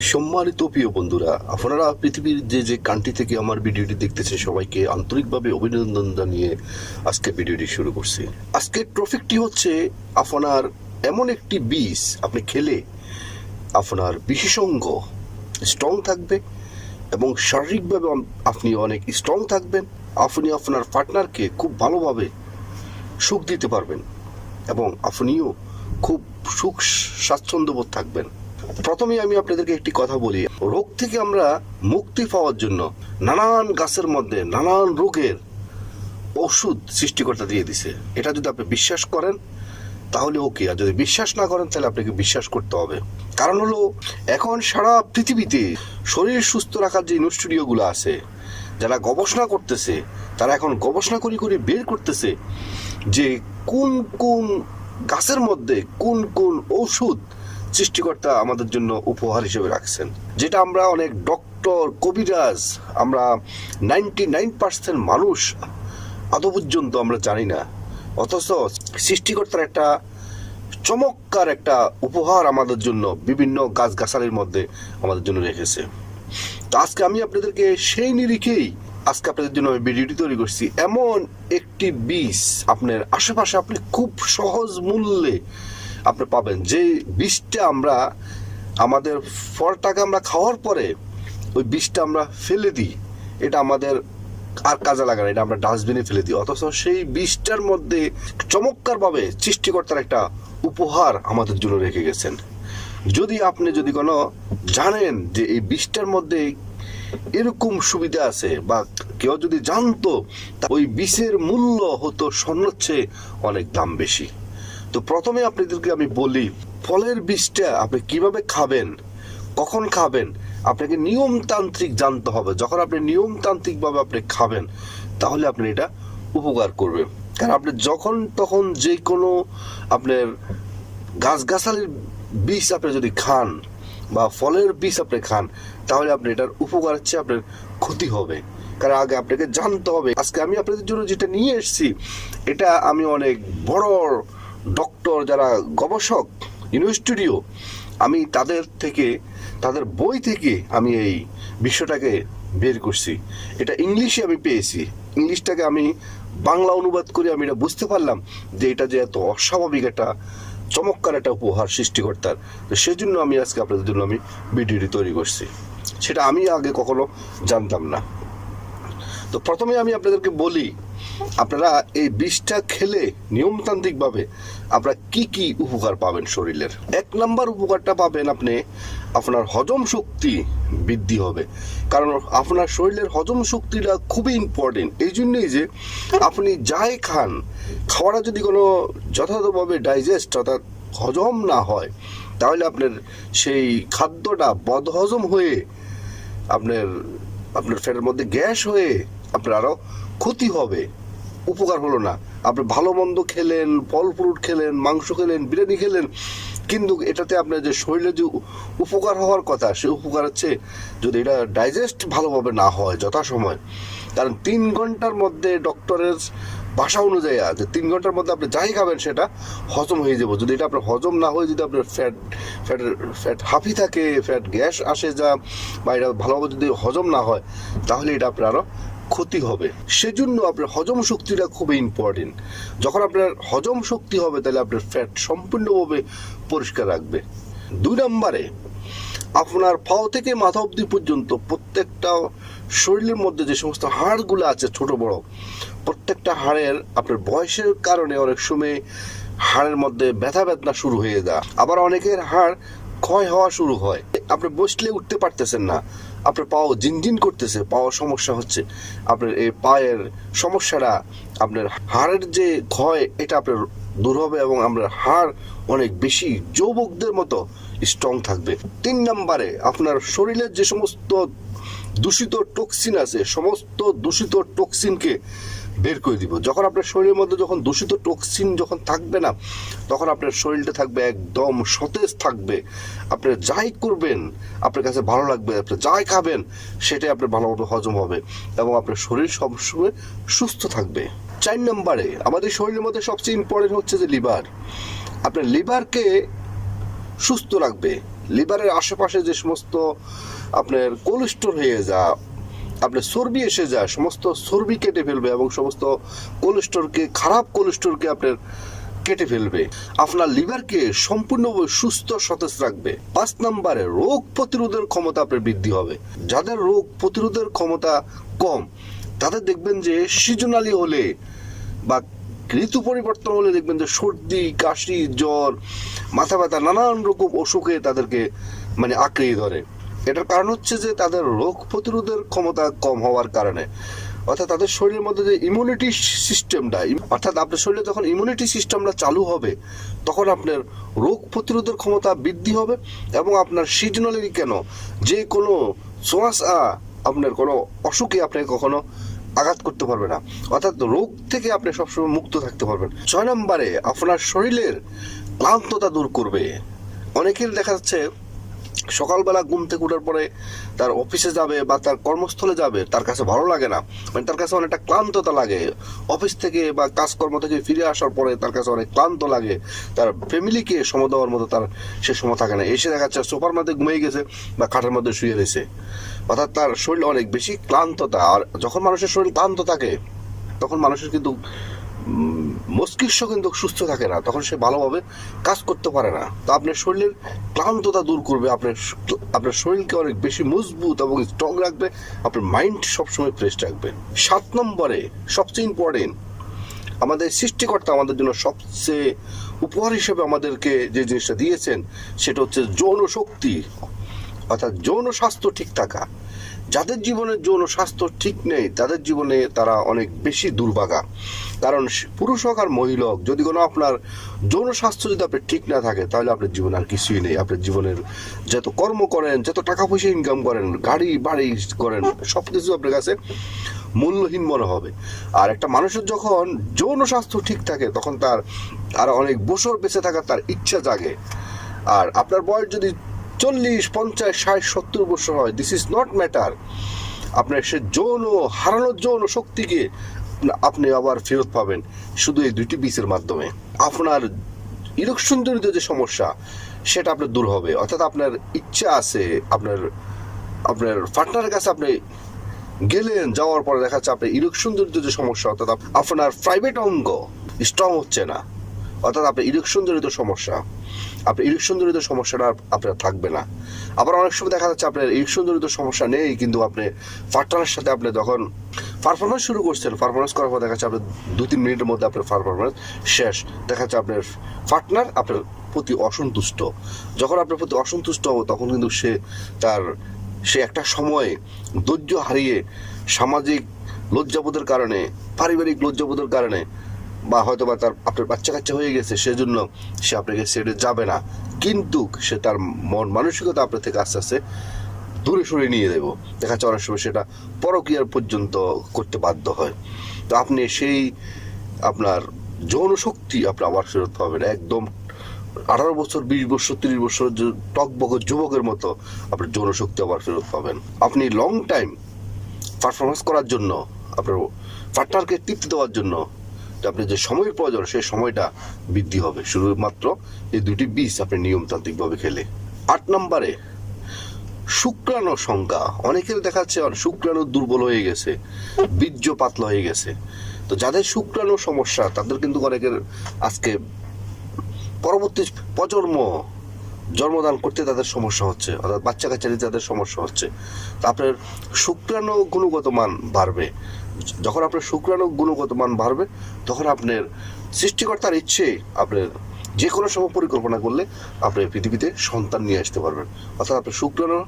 সম্মানিত প্রিয় বন্ধুরা, আপনারা পৃথিবীর যে যে কান্ট্রি থেকে আমার ভিডিওটি দেখতেছেন সবাইকে আন্তরিকভাবে অভিনন্দন জানিয়ে আজকে ভিডিওটি শুরু করছি। আজকের টপিকটি হচ্ছে আপনার এমন একটি বীজ আপনি খেলে আপনার বিশেষজ্ঞ স্ট্রং থাকবে এবং শারীরিকভাবে আপনি অনেক স্ট্রং থাকবেন। আপনি আপনার পার্টনারকে খুব ভালোভাবে সুখ দিতে পারবেন এবং আপনিও খুব সুখ স্বাচ্ছন্দ্যবোধ থাকবেন। প্রথমে আমি আপনাদেরকে একটি কথা বলি, রোগ থেকে আমরা মুক্তি পাওয়ার জন্য নানান গাছের মধ্যে নানান রোগের ওষুধ সৃষ্টিকর্তা দিয়ে দিছে। এটা যদি আপনি বিশ্বাস করেন তাহলে ওকে, আর যদি বিশ্বাস না করেন তাহলে আপনাকে বিশ্বাস করতে হবে। কারণ হলো এখন সারা পৃথিবীতে শরীর সুস্থ রাখার যে ইনস্টিটিউটগুলো আছে, যারা গবেষণা করতেছে, তারা এখন গবেষণা করে বের করতেছে যে কোন কোন গাছের মধ্যে কোন কোন ঔষধ সৃষ্টিকর্তা আমাদের জন্য উপহার হিসেবে রাখছেন, যেটা আমরা অনেক ডক্টর কবিরাজ আমরা 99% মানুষ আদৌ পর্যন্ত আমরা জানি না। অথচ সৃষ্টিকর্তার একটা চমৎকার একটা উপহার আমাদের জন্য বিভিন্ন গাছগাছালির মধ্যে আমাদের জন্য রেখেছে। তো আজকে আমি আপনাদেরকে সেই নিরিখেই আজকে আপনাদের জন্য আমি ভিডিওটি তৈরি করছি। এমন একটি বীজ আপনার আশেপাশে আপনি খুব সহজ মূল্যে আপনি পাবেন, যে বীজটা আমরা আমাদের ফলটাকে আমরা খাওয়ার পরে ওই বীজটা আমরা ফেলে দিই, এটা আমাদের আর কাজে লাগে না, এটা আমরা ডাস্টবিনে ফেলে দিই। অথচ সেই বীজটার মধ্যে চমৎকারভাবে সৃষ্টিকর্তার একটা উপহার আমাদের জন্য রেখে গেছেন। আপনি যদি কোনো জানেন যে এই বীজটার মধ্যে এরকম সুবিধা আছে বা কেউ যদি জানতো, ওই বীজের মূল্য হতো স্বর্ণের চেয়ে অনেক দাম বেশি। তো প্রথমে আপনাদেরকে আমি বলি, ফলের বীজটা আপনি কিভাবে খাবেন, কখন খাবেন, আপনাকে নিয়মতান্ত্রিক জানতে হবে। যখন আপনি নিয়মতান্ত্রিকভাবে আপনি খাবেন তাহলে আপনি এটা উপকার করবে। কারণ আপনি যখন তখন যে কোনো আপনার গাছগাছালির বীজ আপনি যদি খান বা ফলের বীজ আপনি খান, তাহলে আপনি এটার উপকার হচ্ছে আপনার ক্ষতি হবে। কারণ আগে আপনাকে জানতে হবে। আজকে আমি আপনাদের জন্য যেটা নিয়ে এসেছি, এটা আমি অনেক বড় ডক্টর যারা গবেষক ইনস্টিটিউট, আমি তাদের বই থেকে আমি এই বিষয়টাকে বের করছি। এটা ইংলিশে আমি পেয়েছি, ইংলিশটাকে আমি বাংলা অনুবাদ করে আমি এটা বুঝতে পারলাম যে এটা যে এত অস্বাভাবিক একটা চমৎকার একটা উপহার সৃষ্টিকর্তার। তো সেই জন্য আমি আজকে আপনাদের জন্য আমি ভিডিওটি তৈরি করছি, সেটা আমি আগে কখনো জানতাম না। তো প্রথমে আমি আপনাদেরকে বলি, আপনারা এই বীজটা খেলে নিয়মতান্ত্রিকভাবে আপনারা কি কি উপকার পাবেন শরীরের। 1 নম্বর উপকারটা পাবেন, আপনার হজম শক্তি বৃদ্ধি হবে। কারণ আপনার শরীরের হজম শক্তিটা খুবই ইম্পর্টেন্ট। এই জন্যই যে আপনি যাই খান, খাওয়াটা যদি কোনো যথাযথভাবে ডাইজেস্ট অর্থাৎ হজম না হয়, তাহলে আপনার সেই খাদ্যটা বদহজম হয়ে আপনার ফ্যাটের মধ্যে গ্যাস হয়ে আপনার আরও ক্ষতি হবে, উপকার হলো না। আপনি ভালো মন্দ খেলেন, ফল ফ্রুট খেলেন, মাংস খেলেন, বিরিয়ানি খেলেন, কিন্তু এটাতে আপনার যে শরীরে যে উপকার হওয়ার কথা, সে উপকার হচ্ছে যদি এটা ডাইজেস্ট ভালোভাবে না হয় যথাসময়। কারণ 3 ঘন্টার মধ্যে ডক্টরের ভাষা অনুযায়ী আছে 3 ঘন্টার মধ্যে আপনি যাই খাবেন সেটা হজম হয়ে যাবে। যদি এটা আপনার হজম না হয়, যদি আপনার ফ্যাট হাফি থাকে, ফ্যাট গ্যাস আসে যা, বা এটা ভালোভাবে যদি হজম না হয়, তাহলে এটা আপনার আরও ক্ষতি হবে। সেজন্য আপনার হজম শক্তিটা খুবই ইম্পর্টেন্ট। যখন আপনার হজম শক্তি হবে, তাহলে আপনার ফ্যাট সম্পূর্ণভাবে পরিষ্কার রাখবে। 2 নম্বরে, আপনার পাও থেকে মাথা অবধি পর্যন্ত প্রত্যেকটা শরীরের মধ্যে যে সমস্ত হাড়গুলো আছে ছোট বড়, প্রত্যেকটা হাড়ের আপনার বয়সের কারণে অনেক সময় হাড়ের মধ্যে ব্যথা বেদনা শুরু হয়ে যায়। আবার অনেকের হাড় ক্ষয় হওয়া শুরু হয়, আপনি বসলে উঠতে পারতেছেন না, আপনার পাও জিনজিন করতেছে, পাওয়ার সমস্যা হচ্ছে। আপনার এই পায়ের সমস্যাটা, আপনার হাড়ের যে ক্ষয়, এটা আপনার দূর হবে এবং আপনার হাড় অনেক বেশি যুবকদের মতো স্ট্রং থাকবে। 3 নম্বরে, আপনার শরীরের যে সমস্ত দূষিত টক্সিন আছে, সমস্ত দূষিত টক্সিনকে বের করে দিব। যখন আপনার শরীরের মধ্যে যখন দূষিত টক্সিন যখন থাকবে না, তখন আপনার শরীরটা থাকবে একদম সতেজ থাকবে। আপনি যাই করবেন আপনার কাছে ভালো লাগবে, আপনি যাই খাবেন সেটাই আপনার ভালোভাবে হজম হবে এবং আপনার শরীর সবসময় সুস্থ থাকবে। 4 নম্বরে, আমাদের শরীরের মধ্যে সবচেয়ে ইম্পর্টেন্ট হচ্ছে যে লিভার। আপনার লিভারকে সুস্থ রাখবে। লিভারের আশেপাশে যে সমস্ত আপনার কোলেস্টোর হয়ে যা, আপনার চর্বি এসে যায়, সমস্ত চর্বি কেটে ফেলবে এবং সমস্ত কোলেস্টোরকে, খারাপ কোলেস্টোরকে আপনার কেটে ফেলবে। আপনার লিভারকে সম্পূর্ণভাবে সুস্থ সতেজ রাখবে। 5 নম্বরে রোগ প্রতিরোধের ক্ষমতা আপনার বৃদ্ধি হবে। যাদের রোগ প্রতিরোধের ক্ষমতা কম তাদের দেখবেন যে সিজনালি হলে বা ঋতু পরিবর্তন হলে দেখবেন যে সর্দি, কাশি, জ্বর, মাথা ব্যথা, নানান রকম অসুখে তাদেরকে মানে আঁকড়িয়ে ধরে। এটার কারণ হচ্ছে যে তাদের রোগ প্রতিরোধের ক্ষমতা কম হওয়ার কারণে, অর্থাৎ তাদের শরীরের মধ্যে যে ইমিউনিটি সিস্টেমটা, অর্থাৎ আপনার শরীরে যখন ইমিউনিটি সিস্টেমটা চালু হবে তখন আপনার রোগ প্রতিরোধের ক্ষমতা বৃদ্ধি হবে এবং আপনার সিজনালি কেন যে কোনো ছোঁয়াচা আপনার কোনো অসুখে আপনাকে কখনো আঘাত করতে পারবে না, অর্থাৎ রোগ থেকে আপনি সবসময় মুক্ত থাকতে পারবেন। 6 নম্বরে আপনার শরীরের ক্লান্ততা দূর করবে। অনেকের দেখা যাচ্ছে সকালবেলা ঘুম থেকে ওঠার পরে তার অফিসে যাবে বা তার কর্মস্থলে যাবে, তার কাছে ভালো লাগে না, মানে তার কাছে অনেকটা ক্লান্ততা লাগে। অফিস থেকে বা কাজকর্ম থেকে ফিরে আসার পরে তার কাছে অনেক ক্লান্ত লাগে, তার ফ্যামিলিকে সময় দেওয়ার মতো তার সে সময় থাকে না। এসে দেখা যাচ্ছে সোফার মধ্যে ঘুমিয়ে গেছে বা খাটের মধ্যে শুয়ে রয়েছে, অর্থাৎ তার শরীর অনেক বেশি ক্লান্ততা। আর যখন মানুষের শরীর ক্লান্ত থাকে তখন মানুষের কিন্তু মস্তিষ্ক কিন্তু সুস্থ থাকে না, তখন সে ভালোভাবে কাজ করতে পারে না। তো আপনার শরীরের ক্লান্ততা দূর করবে, আপনার শরীরকে অনেক বেশি মজবুত এবং স্ট্রং রাখবে, আপনার মাইন্ড সবসময় ফ্রেশ রাখবে। 7 নম্বরে সবচেয়ে ইম্পর্টেন্ট, আমাদের সৃষ্টিকর্তা আমাদের জন্য সবচেয়ে উপহার হিসেবে আমাদেরকে যে জিনিসটা দিয়েছেন সেটা হচ্ছে যৌন শক্তি, অর্থাৎ যৌন স্বাস্থ্য ঠিক থাকা। যাদের জীবনে যৌন স্বাস্থ্য ঠিক নেই তাদের জীবনে তারা অনেক বেশি দুর্ভাগা। কারণ পুরুষ হোক আর মহিলা হোক, যদি কোনো আপনার যৌন স্বাস্থ্য যদি আপনার ঠিক না থাকে তাহলে আপনার জীবনে আর কিছুই নেই। আপনার জীবনের যত কর্ম করেন, যত টাকা পয়সা ইনকাম করেন, গাড়ি বাড়ি করেন, সব কিছু আপনার কাছে মূল্যহীন মনে হবে। আর একটা মানুষের যখন যৌন স্বাস্থ্য ঠিক থাকে তখন তার আর অনেক বছর বেঁচে থাকার তার ইচ্ছা জাগে। আর আপনার বয়স যদি 40, 50, 60, 70 বছর হয়, দিস ইজ নট ম্যাটার। আপনার সে যৌন হারানোর যৌন শক্তিকে আপনি আবার ফেরত পাবেন শুধু এই 2টি বিষের মাধ্যমে। আপনার ইরেকশন জনিত যে সমস্যা সেটা আপনার দূর হবে, অর্থাৎ আপনার ইচ্ছা আছে, আপনার পার্টনারের কাছে আপনি গেলেন, যাওয়ার পরে দেখা যাচ্ছে আপনার ইরেকশন জনিত যে সমস্যা, অর্থাৎ আপনার প্রাইভেট অঙ্গ স্ট্রং হচ্ছে না, অর্থাৎ আপনার ইরেকশন জনিত সমস্যা, আপনার ইরেকশন জনিত সমস্যাটা আপনার থাকবে না। আবার অনেক সময় দেখা যাচ্ছে আপনার ইরেকশন জনিত সমস্যা নেই, কিন্তু আপনি পার্টনারের সাথে আপনি যখন পারফরমেন্স শুরু করছেন, পারফরমেন্স করার পর দেখা যাচ্ছে আপনার 2-3 মিনিটের মধ্যে আপনার পারফরমেন্স শেষ। দেখা যাচ্ছে আপনার পার্টনার আপনার প্রতি অসন্তুষ্ট। যখন আপনার প্রতি অসন্তুষ্ট হবে তখন কিন্তু সে একটা সময়ে ধৈর্য হারিয়ে সামাজিক লজ্জাবোধের কারণে, পারিবারিক লজ্জাবোধের কারণে, বা হয়তো বা আপনার বাচ্চা কাচ্চা হয়ে গেছে সেজন্য সে আপনাকে ছেড়ে যাবে না, কিন্তু সে তার মন মানসিকতা আপনার থেকে আস্তে আস্তে দূরে সরিয়ে নিয়ে দেবো। দেখা যাচ্ছে অনেক সময় সেটা পরকীয়ার পর্যন্ত করতে বাধ্য হয়। তো আপনি সেই আপনার যৌন শক্তি আপনি আবার ফেরত পাবেন, একদম 18 বছর, 20 বছর, 30 বছর টকবক যুবকের মতো আপনার যৌন শক্তি আবার ফেরত পাবেন। আপনি লং টাইম পারফরমেন্স করার জন্য, আপনার পার্টনারকে তৃপ্তি দেওয়ার জন্য আপনি যে সময়ের প্রয়োজন সেই সময়টা বৃদ্ধি হবে শুধুমাত্র এই 2টি বীজ আপনি নিয়মতান্ত্রিকভাবে খেলে। 8 নম্বরে শুক্রাণু সংখ্যা। অনেকের দেখাচ্ছে শুক্রাণু দুর্বল হয়ে গেছে, বীর্য পাতলা হয়ে গেছে। তো যাদের শুক্রাণু সমস্যা তাদের কিন্তু অনেকের আজকে পরবর্তী প্রজন্ম জন্মদান করতে তাদের সমস্যা হচ্ছে, অর্থাৎ বাচ্চা কাচ্চা নিতে তাদের সমস্যা হচ্ছে। তো আপনার শুক্রাণু গুণগত মান বাড়বে। যখন আপনার শুক্রাণু গুণগত মান বাড়বে তখন আপনার সৃষ্টিকর্তার ইচ্ছে আপনার যে কোনো সময় পরিকল্পনা করলে আপনি পৃথিবীতে সন্তান নিয়ে আসতে পারবেন, অর্থাৎ আপনার শুক্রাণুর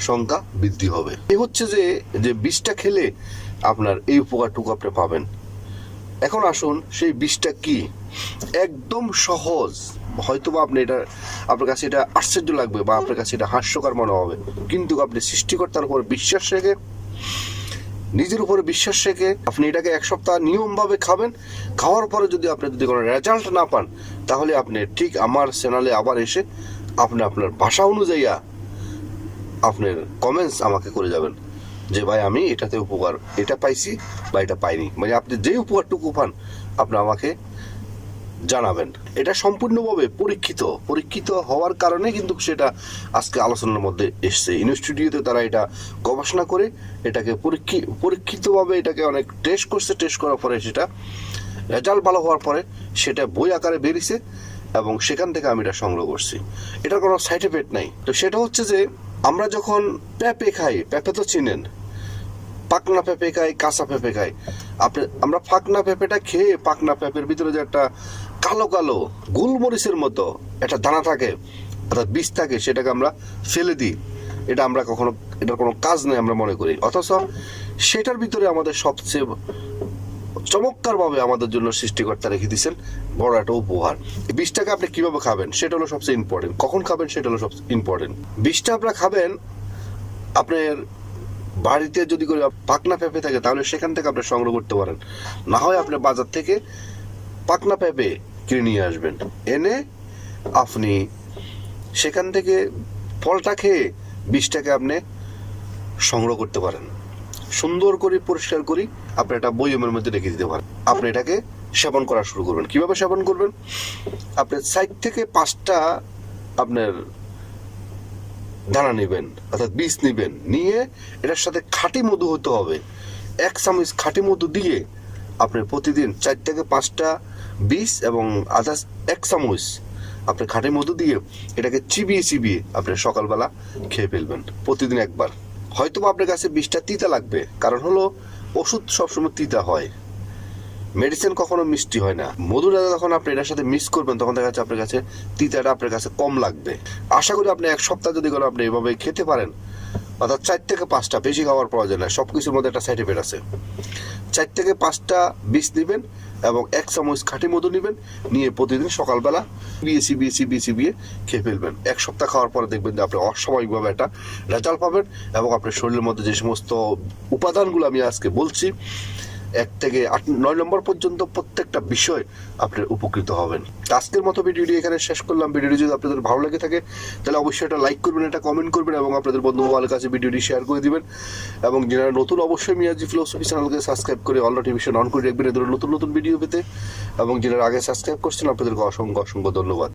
সংখ্যা বৃদ্ধি হবে। এই হচ্ছে যে বিষটা খেলে আপনার এই উপকারটুকু আপনি পাবেন। এখন আসুন সেই বিষটা কি, একদম সহজ। হয়তোবা আপনি এটা, আপনার কাছে এটা আশ্চর্য লাগবে বা আপনার কাছে এটা হাস্যকর মনে হবে, কিন্তু আপনি সৃষ্টিকর্তার উপর বিশ্বাস রেখে, নিজের উপরে বিশ্বাস রেখে আপনি এটাকে 1 সপ্তাহ নিয়মভাবে খাবেন। খাওয়ার পরে যদি কোনো রেজাল্ট না পান তাহলে আপনি ঠিক আমার চ্যানেলে আবার এসে আপনার ভাষা অনুযায়ী আপনার কমেন্টস আমাকে করে যাবেন যে ভাই আমি এটাতে উপকার এটা পাইছি বা এটা পাইনি, মানে আপনি যে উপকারটুকু পান আপনি আমাকে জানাবেন। এটা সম্পূর্ণভাবে পরীক্ষিত হওয়ার কারণে কিন্তু সেটা আজকে আলোচনার মধ্যে এসছে। ইনস্টিটিউটে তারা এটা গবেষণা করে এটাকে পরীক্ষিতভাবে এটাকে অনেক টেস্ট করছে। টেস্ট করার পরে সেটা রেজাল্ট ভালো হওয়ার পরে সেটা বই আকারে বেরিয়েছে এবং সেখান থেকে আমি এটা সংগ্রহ করছি। এটার কোনো সাইড এফেক্ট নাই। তো সেটা হচ্ছে যে আমরা যখন পেঁপে খাই, পেঁপে তো চিনেন, পাকনা পেঁপে খাই, কাঁচা পেঁপে খাই। আমরা পাকনা পেঁপেটা খেয়ে পাকনা পেঁপের ভিতরে যে একটা কালো কালো গোলমরিচের মতো একটা দানা থাকে অর্থাৎ বীজ থাকে, সেটাকে আমরা ফেলে দিই। এটা আমরা কখনো এটার কোনো কাজ নেই আমরা মনে করি, অথচ সেটার ভিতরে আমাদের সবচেয়ে চমৎকারভাবে আমাদের জন্য সৃষ্টিকর্তা রেখে দিয়েছেন বড় একটা উপহার। বীজটাকে আপনি কিভাবে খাবেন সেটা হলো সবচেয়ে ইম্পর্টেন্ট। কখন খাবেন সেটা হলো সবচেয়ে ইম্পর্টেন্ট। বীজটা আপনারা খাবেন আপনার বাড়িতে যদি করে পাকনা পেঁপে থাকে তাহলে সেখান থেকে আপনি সংগ্রহ করতে পারেন। না হয় আপনি বাজার থেকে পাকনা পেঁপে কিনে নিয়ে আসবেন, এনে আপনি সেখান থেকে ফলটা খেয়ে বীজটাকে আপনি সংগ্রহ করতে পারেন। সুন্দর করে পরিষ্কার করি আপনি এটা বয়মের মধ্যে রেখে দিতে পারেন। আপনি এটাকে সেবন করা শুরু করবেন। কিভাবে সেবন করবেন? আপনি 4 থেকে 5টা আপনার দানা নেবেন অর্থাৎ বীজ নেবেন, নিয়ে এটার সাথে খাঁটি মধু হতে হবে। 1 চামচ খাঁটি মধু দিয়ে আপনি প্রতিদিন 4 থেকে 5টা বীজ এবং আধা 1 চামচ আপনি খাঁটি মধু দিয়ে এটাকে চিবিয়ে আপনি সকালবেলা খেয়ে ফেলবেন প্রতিদিন একবার। হয়তো আপনার কাছে বীজটা তিতা লাগবে, কারণ হলো ওষুধ সবসময় তিতা হয়, মেডিসিন কখনো মিষ্টি হয় না। মধুটা যখন আপনি এটার সাথে মিক্স করবেন তখন দেখা যাচ্ছে আপনার কাছে তিতাটা আপনার কাছে কম লাগবে। আশা করি আপনি 1 সপ্তাহ যদি করে আপনি এভাবে খেতে পারেন, অর্থাৎ 4 থেকে 5টা, বেশি খাওয়ার প্রয়োজন নাই, সবকিছুর মধ্যে একটা সাইড এফেক্ট আছে। 4 থেকে 5টা বীজ নেবেন এবং 1 চামচ খাঁটি মধু নেবেন, নিয়ে প্রতিদিন সকালবেলা চিবিয়ে খেয়ে ফেলবেন। 1 সপ্তাহ খাওয়ার পরে দেখবেন যে আপনি অস্বাভাবিকভাবে একটা রেজাল্ট পাবেন এবং আপনার শরীরের মধ্যে যে সমস্ত উপাদানগুলো আমি আজকে বলছি 1 থেকে 9 নম্বর পর্যন্ত প্রত্যেকটা বিষয় আপনি উপকৃত হবেন। আজকের মতো ভিডিওটি এখানে শেষ করলাম। ভিডিওটি যদি আপনাদের ভালো লেগে থাকে তাহলে অবশ্যই এটা লাইক করবেন, এটা কমেন্ট করবেন এবং আপনাদের বন্ধুবান্ধবের কাছে ভিডিওটি শেয়ার করে দিবেন। এবং যারা নতুন অবশ্যই মিয়াজি ফিলোসফি চ্যানেলকে সাবস্ক্রাইব করে অল নোটিফিকেশন অন করে রাখবেন এদের নতুন ভিডিও পেতে। এবং যারা আগে সাবস্ক্রাইব করছেন আপনাদেরকে অসংখ্য ধন্যবাদ।